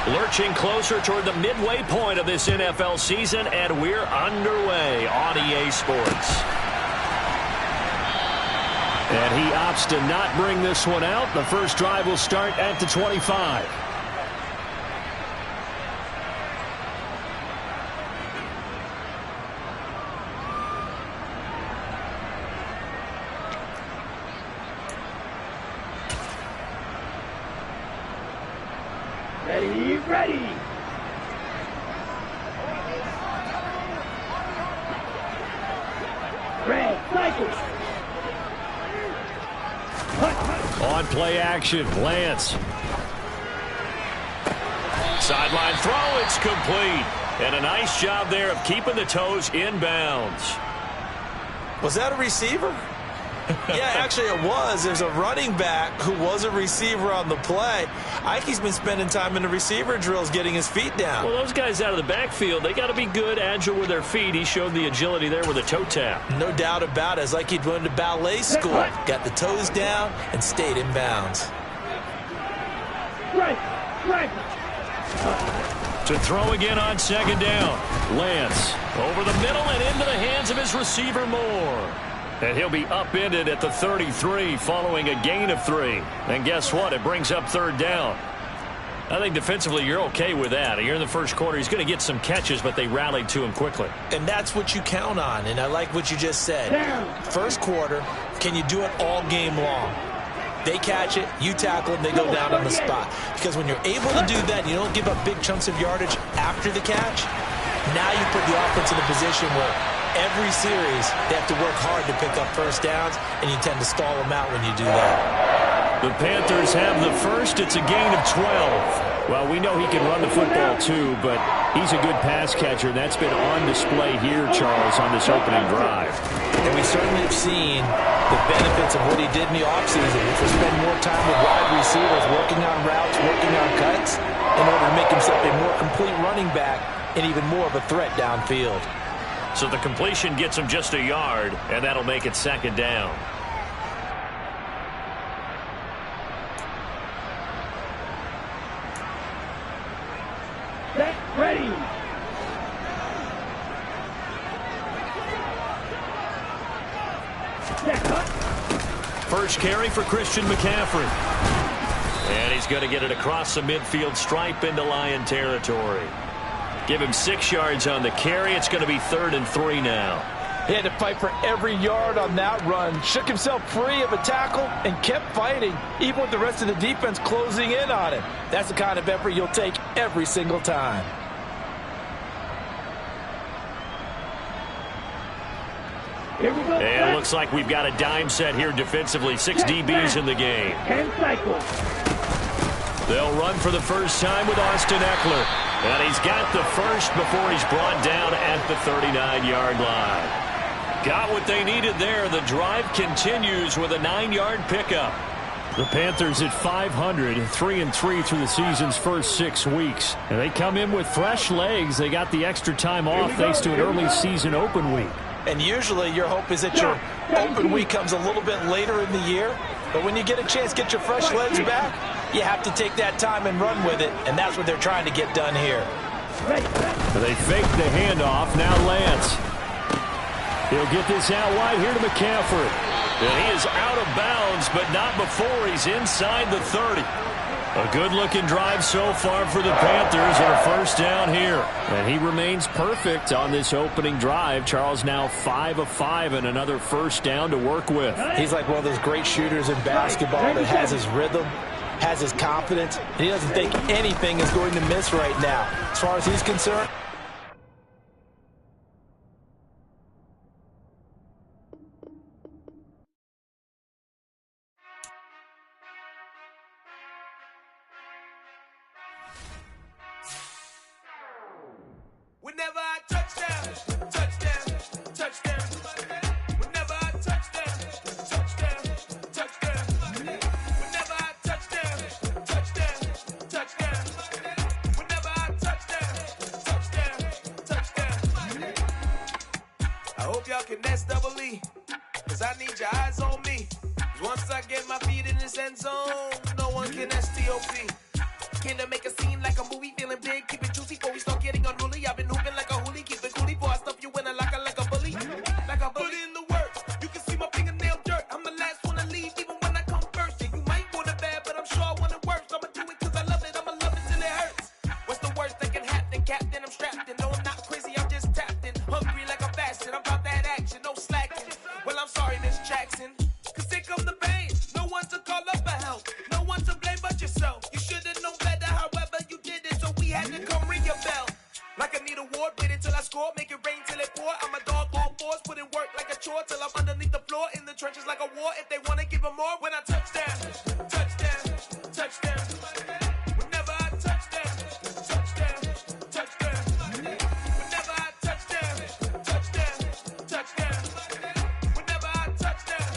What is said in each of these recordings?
Lurching closer toward the midway point of this NFL season, and we're underway on EA Sports. And he opts to not bring this one out. The first drive will start at the 25. Ready. On play action, Lance. Sideline throw, it's complete. And a nice job there of keeping the toes inbounds. Was that a receiver? Yeah, actually it was. There's a running back who was a receiver on the play. Ike's been spending time in the receiver drills getting his feet down. Well, those guys out of the backfield, they got to be good, agile with their feet. He showed the agility there with a toe tap. No doubt about it. It's like he'd went to ballet school. Got the toes down and stayed in bounds. Right. To throw again on second down. Lance over the middle and into the hands of his receiver Moore. And he'll be upended at the 33 following a gain of 3. And guess what? It brings up third down. I think defensively you're okay with that. Here in the first quarter, he's going to get some catches, but they rallied to him quickly. And that's what you count on, and I like what you just said. First quarter, can you do it all game long? They catch it, you tackle them, they go down on the spot. Because when you're able to do that, you don't give up big chunks of yardage after the catch. Now you put the offense in a position where every series they have to work hard to pick up first downs, and you tend to stall them out when you do that. The Panthers have the first. It's a gain of 12. Well, we know he can run the football too, but he's a good pass catcher. That's been on display here, Charles, on this opening drive. And we certainly have seen the benefits of what he did in the offseason, which was spend more time with wide receivers, working on routes, working on cuts, in order to make himself a more complete running back and even more of a threat downfield. So the completion gets him just a yard, and that'll make it second down. Ready. First carry for Christian McCaffrey. And he's going to get it across the midfield stripe into Lion territory. Give him 6 yards on the carry. It's going to be 3rd and 3 now. He had to fight for every yard on that run. Shook himself free of a tackle and kept fighting, even with the rest of the defense closing in on him. That's the kind of effort you'll take every single time. Here we go. And it looks like we've got a dime set here defensively. 6 DBs in the game. 10 cycles. They'll run for the first time with Austin Eckler. And he's got the first before he's brought down at the 39-yard line. Got what they needed there. The drive continues with a 9-yard pickup. The Panthers at 500, 3-3 through the season's first 6 weeks. And they come in with fresh legs. They got the extra time off thanks to an early season open week. And usually your hope is that your open week comes a little bit later in the year. But when you get a chance to get your fresh legs back, you have to take that time and run with it. And that's what they're trying to get done here. They fake the handoff. Now Lance. He'll get this out wide here to McCaffrey. And he is out of bounds, but not before he's inside the 30. A good-looking drive so far for the Panthers and a first down here. And he remains perfect on this opening drive. Charles now 5 of 5 and another first down to work with. He's like one of those great shooters in basketball that has his rhythm, has his confidence, and he doesn't think anything is going to miss right now. As far as he's concerned, whenever I touchdown, touchdown, touchdown. Whenever I touchdown, touchdown, touchdown. Whenever I touchdown, touchdown, touchdown. Whenever I touchdown, touchdown, touchdown. I hope y'all can S-double-E, cause I need your eyes on me. 'Cause once I get my feet in this end zone, no one can S-T-O-P. Can I make a scene like a movie? score, make it rain till it pour. I'm a dog on fours, put in work like a chore till I'm underneath the floor, in the trenches like a war. If they wanna give them more, when I touch down, touch down, touch down. Whenever I touch down, touch down, touch down. Whenever I touch down, touch down, touch down. Whenever I touch down,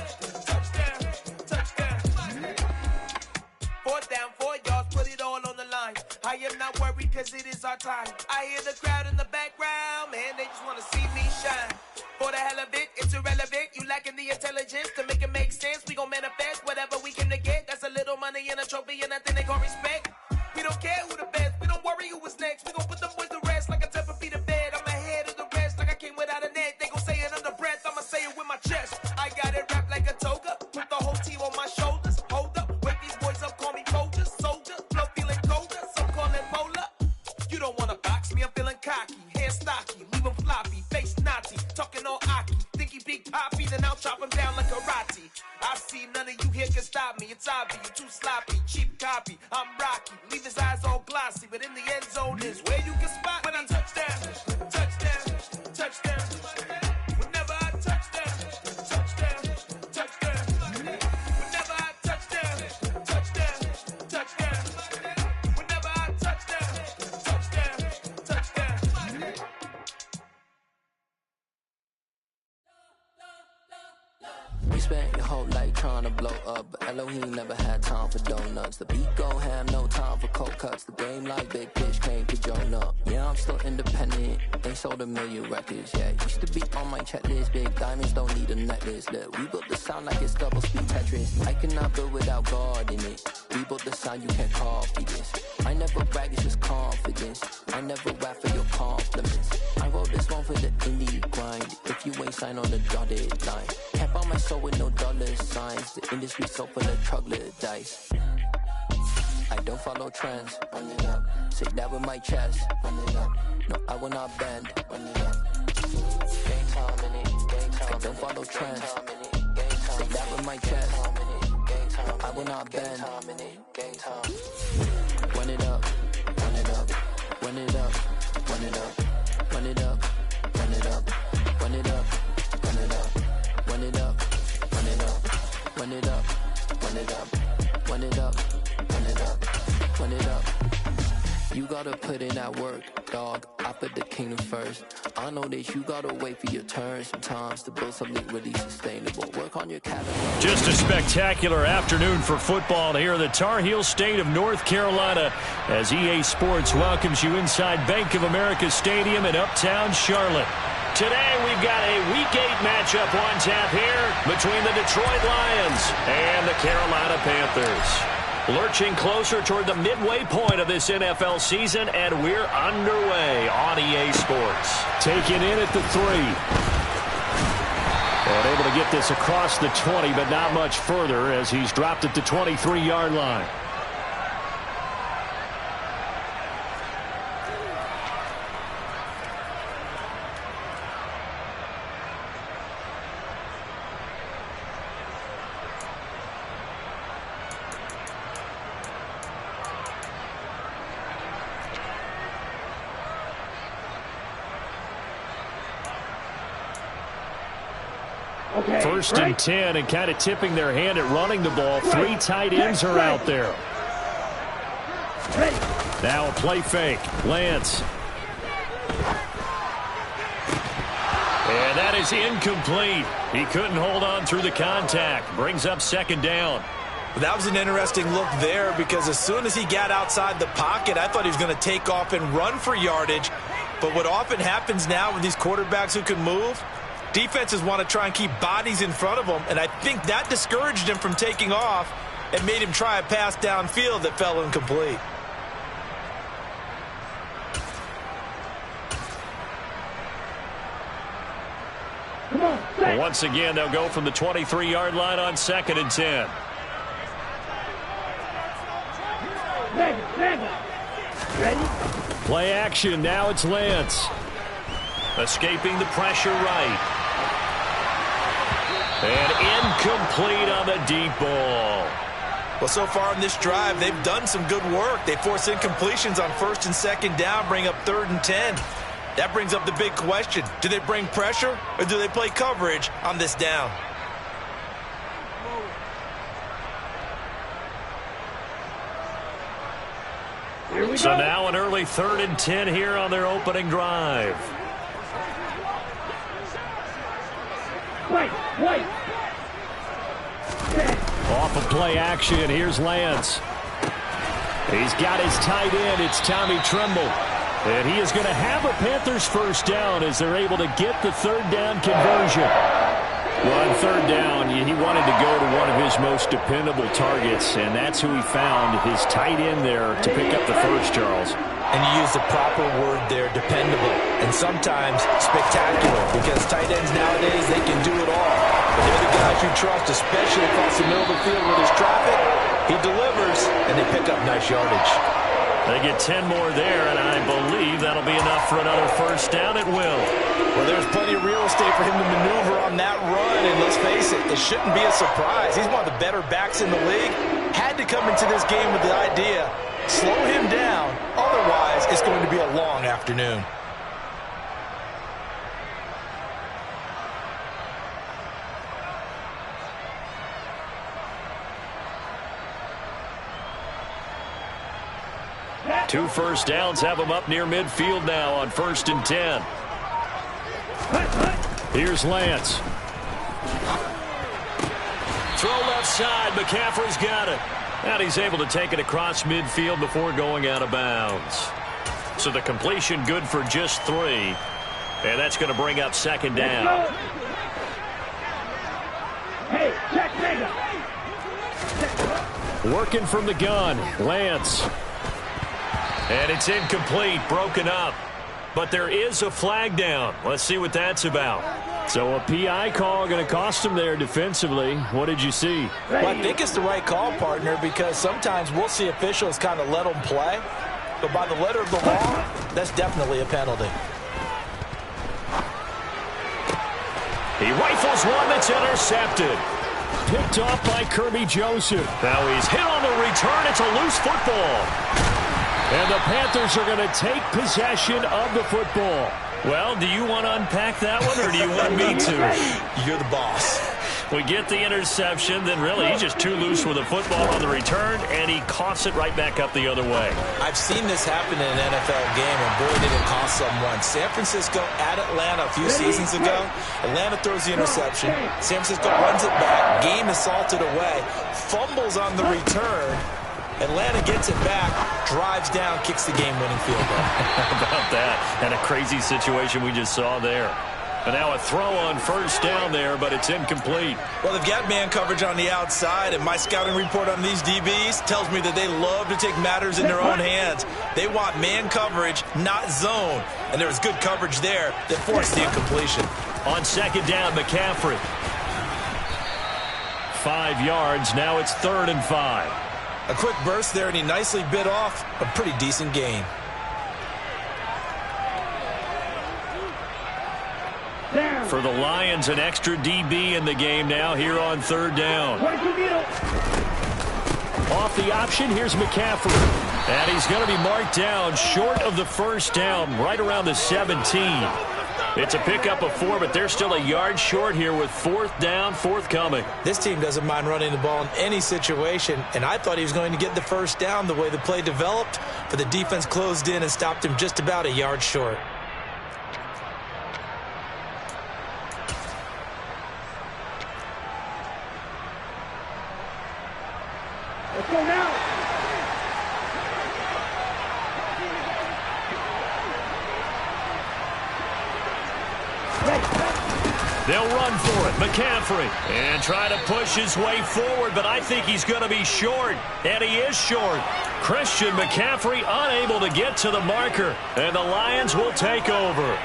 touch down, touch down. 4th down, 4 yards, put it all on the line. I am not worried cause it is our time. I hear the crowd in the background, man, they just wanna see me shine. For the hell of it, it's irrelevant. You lacking the intelligence to make it make sense. We gon' manifest whatever we came to get. That's a little money and a trophy and nothing they call respect. We don't care who the best, we don't worry who was next. We gon' put the boys to rest like a temper feet in bed. I'm ahead of the rest like I came without a net. They gon' say it under breath, I'ma say it with my chest. I got it wrapped like a toga, put the whole team on my shoulders. Hold up, wake these boys up, call me soldier, soldier. Flow feeling colder, some call it polar. You don't wanna box me, I'm feeling cocky. Hair stocky, leave him floppy, face naughty. Talking all aki, think he big poppy, then I'll chop him down like karate. I see none of you here can stop me. It's obvious, you too sloppy, cheap copy. I'm Rocky, leave his eyes all glossy, but in the end zone is where you can spot when I touch down, touch down, touch down. Whenever I touch down, touch down, touch down. Whenever I touch down, touch down, touch down. Whenever I touch down, touch down, touch down. You spent your whole life trying to blow up, but Elohim never had time for donuts. The beat gon' have no time for cold cuts. The game like Big Fish came to Jonah. Yeah, I'm still independent, ain't sold a million records yet. Used to be on my checklist, big diamonds don't need a necklace. Look, we built the sound like it's double speed Tetris. I cannot build without God in it. We built the sound, you can't copy this. I never brag, it's just confidence. I never rap for your compliments. I wrote this one for the indie grind. If you ain't signed on the dotted line, can't buy my soul with no dollar signs. The industry so full of troglodytes. I don't follow trends. Run it up. Say that with my chest. Run it up. No, I will not bend. Run it up. Game time in it. Game time. I don't follow trends. Say that with my chest. No, I will not bend. Game time. Run it up. Run it up. Run it up. Run it up. Run it up. Run it up. Run it up. Run it up. Run it up. Run it up. Run it up. Run it up. Run it up. Run it up. Run it up. You gotta put in that work, dog. I put the kingdom first. I know that you gotta wait for your turn sometimes to build something really sustainable. Work on your catalog. Just a spectacular afternoon for football here in the Tar Heel state of North Carolina as EA Sports welcomes you inside Bank of America Stadium in uptown Charlotte. Today we've got a Week 8 matchup on tap here between the Detroit Lions and the Carolina Panthers. Lurching closer toward the midway point of this NFL season, and we're underway on EA Sports. Taken in at the 3. And able to get this across the 20, but not much further as he's dropped at the 23-yard line. Okay, 1st and 10, and kind of tipping their hand at running the ball. 3 tight ends are out there. Ready. Now a play fake. Lance. And that is incomplete. He couldn't hold on through the contact. Brings up 2nd down. That was an interesting look there because as soon as he got outside the pocket, I thought he was going to take off and run for yardage. But what often happens now with these quarterbacks who can move, defenses want to try and keep bodies in front of them, and I think that discouraged him from taking off and made him try a pass downfield that fell incomplete. Come on, Well, once again, they'll go from the 23-yard line on 2nd and 10. Ready? Play action. Now it's Lance. Escaping the pressure right. And incomplete on the deep ball. Well, so far in this drive, they've done some good work. They force incompletions on 1st and 2nd down, bring up 3rd and 10. That brings up the big question. Do they bring pressure or do they play coverage on this down? So now an early 3rd and 10 here on their opening drive. Wait. Off of play action, here's Lance. He's got his tight end. It's Tommy Tremble. And he is going to have a Panthers first down as they're able to get the 3rd down conversion. Well, on 3rd down, he wanted to go to one of his most dependable targets, and that's who he found, his tight end there to pick up the first, Charles. And you use the proper word there, dependable, and sometimes spectacular, because tight ends nowadays, they can do it all. But they're the guys you trust, especially across the middle of the field where there's traffic. He delivers, and they pick up nice yardage. They get 10 more there, and I believe that'll be enough for another first down. It will. Well, there's plenty of real estate for him to maneuver on that run, and let's face it, it shouldn't be a surprise. He's one of the better backs in the league. Had to come into this game with the idea, slow him down, otherwise it's going to be a long afternoon. Two first downs have them up near midfield now on 1st and 10. Here's Lance. Throw left side. McCaffrey's got it. And he's able to take it across midfield before going out of bounds. So the completion good for just 3. And that's going to bring up 2nd down. Hey, check nigga. Working from the gun. Lance. And it's incomplete, broken up. But there is a flag down. Let's see what that's about. So a PI call going to cost him there defensively. What did you see? Well, I think it's the right call, partner, because sometimes we'll see officials kind of let them play. But by the letter of the law, that's definitely a penalty. He rifles one that's intercepted. Picked off by Kirby Joseph. Now he's hit on the return. It's a loose football. And the Panthers are going to take possession of the football. Well, do you want to unpack that one, or do you want me to? You're the boss. We get the interception, then really he's just too loose with the football on the return, and he coughs it right back up the other way. I've seen this happen in an NFL game, and boy, did it cost someone. San Francisco at Atlanta a few seasons ago. Atlanta throws the interception. San Francisco runs it back. Game is salted away. Fumbles on the return. Atlanta gets it back, drives down, kicks the game-winning field goal. How about that? And a crazy situation we just saw there. And now a throw on first down there, but it's incomplete. Well, they've got man coverage on the outside, and my scouting report on these DBs tells me that they love to take matters in their own hands. They want man coverage, not zone. And there was good coverage there that forced the incompletion. On 2nd down, McCaffrey. 5 yards. Now it's 3rd and 5. A quick burst there, and he nicely bit off a pretty decent gain. For the Lions, an extra DB in the game now here on 3rd down. Off the option, here's McCaffrey. And he's going to be marked down short of the first down, right around the 17. It's a pickup of 4, but they're still a yard short here with 4th down, forthcoming. This team doesn't mind running the ball in any situation, and I thought he was going to get the first down the way the play developed, but the defense closed in and stopped him just about a yard short. Let's go now. They'll run for it. McCaffrey. And try to push his way forward, but I think he's going to be short. And he is short. Christian McCaffrey unable to get to the marker. And the Lions will take over.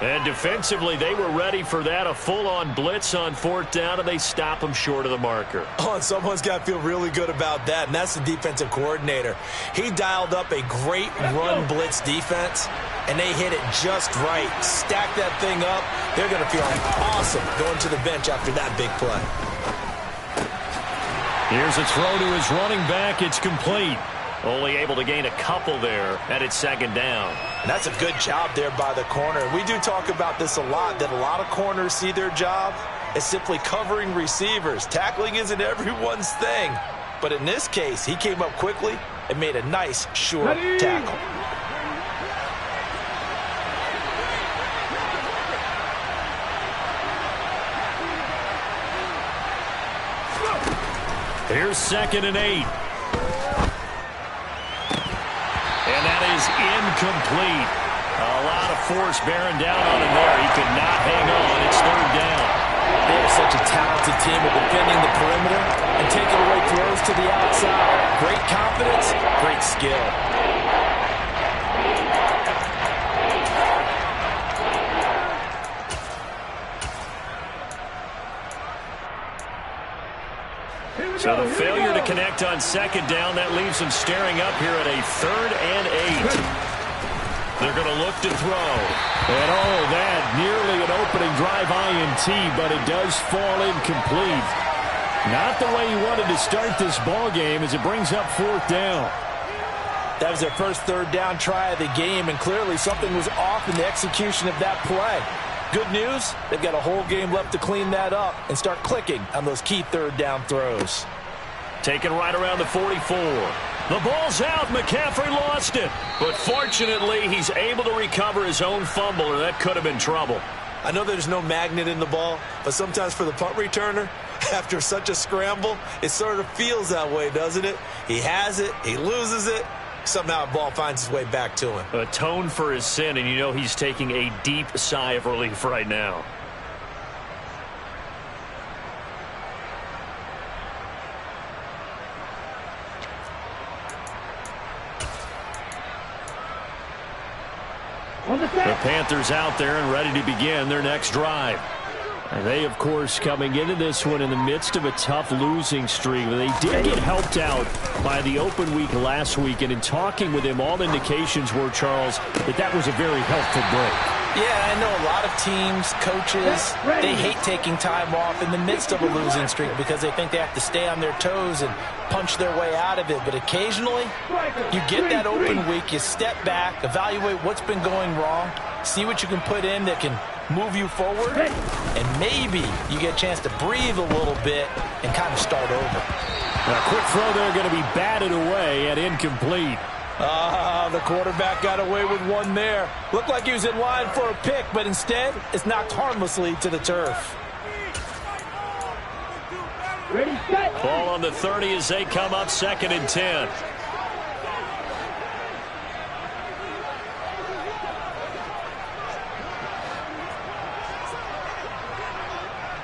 And defensively, they were ready for that. A full-on blitz on 4th down, and they stop him short of the marker. Oh, and someone's got to feel really good about that, and that's the defensive coordinator. He dialed up a great run blitz defense, and they hit it just right. Stack that thing up. They're going to feel awesome going to the bench after that big play. Here's a throw to his running back. It's complete. Only able to gain a couple there, and it's second down. And that's a good job there by the corner. We do talk about this a lot, that a lot of corners see their job as simply covering receivers. Tackling isn't everyone's thing. But in this case, he came up quickly and made a nice, sure tackle. Here's 2nd and 8. And that is incomplete. A lot of force bearing down on him there. He could not hang on. It's 3rd down. They are such a talented team of defending the perimeter and taking away throws to the outside. Great confidence, great skill. So the failure to connect on 2nd down, that leaves them staring up here at a 3rd and 8. They're going to look to throw. And oh, that nearly an opening drive INT, but it does fall incomplete. Not the way he wanted to start this ball game as it brings up 4th down. That was their first 3rd down try of the game, and clearly something was off in the execution of that play. Good news, they've got a whole game left to clean that up and start clicking on those key 3rd down throws. Taken right around the 44. The ball's out. McCaffrey lost it. But fortunately, he's able to recover his own fumble, or that could have been trouble. I know there's no magnet in the ball, but sometimes for the punt returner, after such a scramble, it sort of feels that way, doesn't it? He has it, he loses it, somehow the ball finds its way back to him. Atone for his sin, and you know he's taking a deep sigh of relief right now. The Panthers out there and ready to begin their next drive. And they, of course, coming into this one in the midst of a tough losing streak. They did get helped out by the open week last week, and in talking with him, all indications were, Charles, that was a very helpful break. Yeah, I know a lot of teams, coaches, they hate taking time off in the midst of a losing streak because they think they have to stay on their toes and punch their way out of it. But occasionally, you get that open week, you step back, evaluate what's been going wrong, see what you can put in that can move you forward, and maybe you get a chance to breathe a little bit and kind of start over. A quick throw there going to be batted away and incomplete. The quarterback got away with one there. Looked like he was in line for a pick, but instead, it's knocked harmlessly to the turf. Ready, set. Ball on the 30 as they come up 2nd and 10.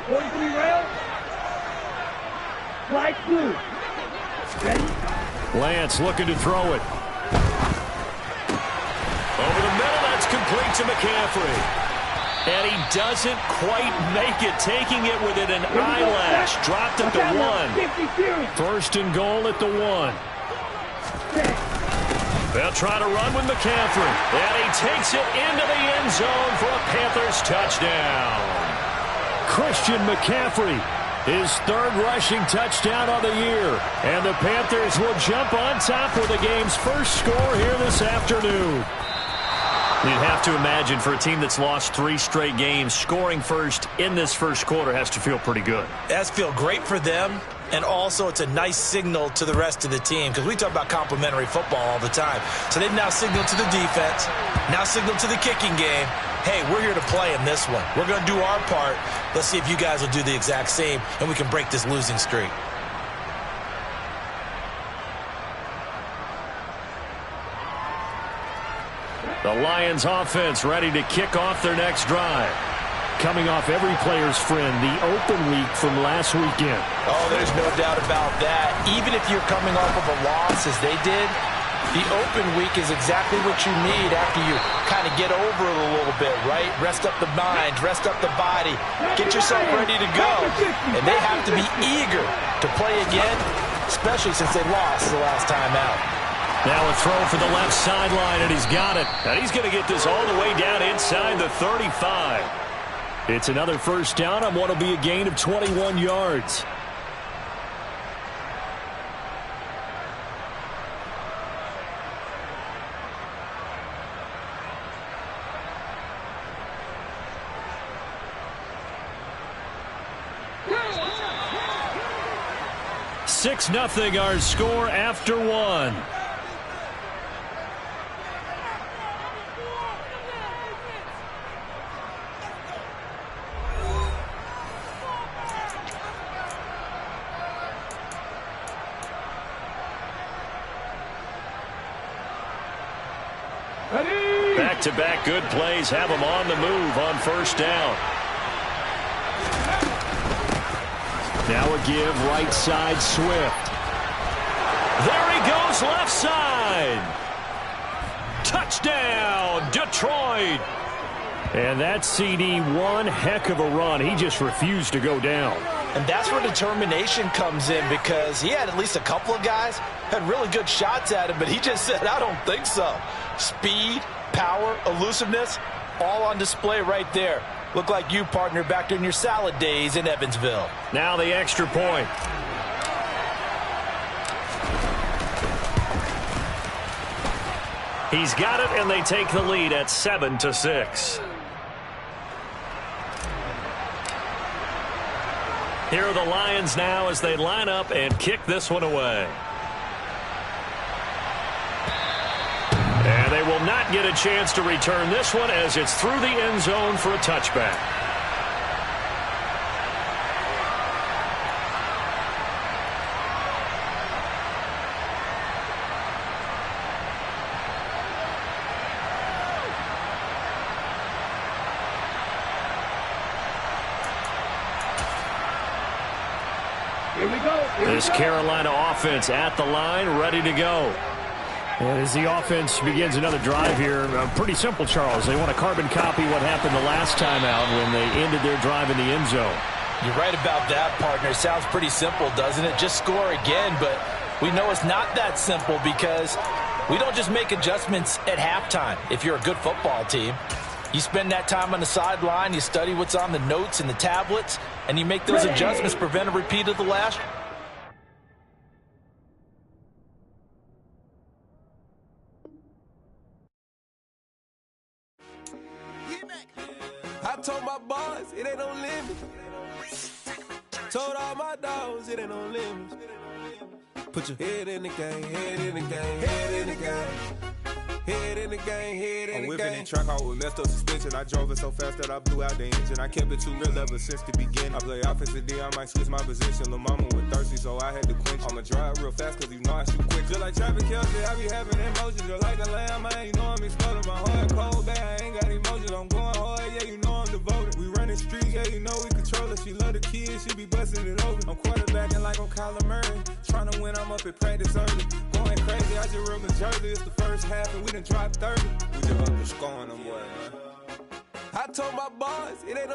Rail. Flag blue. Ready? Lance looking to throw it. Over the middle, that's complete to McCaffrey. And he doesn't quite make it, taking it within an eyelash. Dropped at the 1. 1st and goal at the 1. They'll try to run with McCaffrey. And he takes it into the end zone for a Panthers touchdown. Christian McCaffrey, his 3rd rushing touchdown on the year. And the Panthers will jump on top with the game's first score here this afternoon. You'd have to imagine for a team that's lost 3 straight games, scoring first in this first quarter has to feel pretty good. It has to feel great for them, and also it's a nice signal to the rest of the team, because we talk about complimentary football all the time. So they've now signaled to the defense, now signaled to the kicking game, hey, we're here to play in this one. We're going to do our part. Let's see if you guys will do the exact same, and we can break this losing streak. The Lions offense ready to kick off their next drive. Coming off every player's friend, the open week from last weekend. Oh, there's no doubt about that. Even if you're coming off of a loss as they did, the open week is exactly what you need after you kind of get over it a little bit, right? Rest up the mind, rest up the body, get yourself ready to go. And they have to be eager to play again, especially since they lost the last time out. Now a throw for the left sideline, and he's got it. And he's going to get this all the way down inside the 35. It's another first down on what will be a gain of 21 yards. 6-0 our score after one. Back-to-back good plays have them on the move on first down. Now a give right side Swift. There he goes left side. Touchdown Detroit. And that CD one heck of a run. He just refused to go down. And that's where determination comes in, because he had at least a couple of guys had really good shots at him, but he just said, I don't think so. Speed, power, elusiveness, all on display right there. Look like you, partner, back during your salad days in Evansville. Now the extra point. He's got it, and they take the lead at 7-6. Here are the Lions now as they line up and kick this one away. And they will not get a chance to return this one as it's through the end zone for a touchback. Here we go. This Carolina offense at the line, ready to go. As the offense begins another drive here, pretty simple, Charles. They want to carbon copy what happened the last time out when they ended their drive in the end zone. You're right about that, partner. Sounds pretty simple, doesn't it? Just score again, but we know it's not that simple because we don't just make adjustments at halftime if you're a good football team. You spend that time on the sideline, you study what's on the notes and the tablets, and you make those adjustments, prevent a repeat of the last. I told my boys it ain't no limit. Told all my dogs it ain't no limit. Put your head in the game, head in the game, head in the game. Head in the game, head in the game. I'm whipping in track hall with messed up suspension. I drove it so fast that I blew out the engine. I kept it too real ever since the beginning. I play offensive D, I might switch my position. Lil' mama was thirsty, so I had to quench. I'ma drive real fast, cause you know I shoot quick. Just like traffic Kelsey, I be having emotions. Just like a lamb, man, you know I'm exploding. My heart cold, bad, I ain't got emotions. I'm going hard, yeah, you know I'm devoted. We running streets, yeah, you know we control it. She love the kids, she be busting it open. I'm quarterbacking like I'm Kyler Murray. Trying to win, I'm up at practice early. Going crazy, I just ripped the jersey. It's the first half, and we done dropped 30. We just up and scoring them, boy, man. I told my boys it ain't no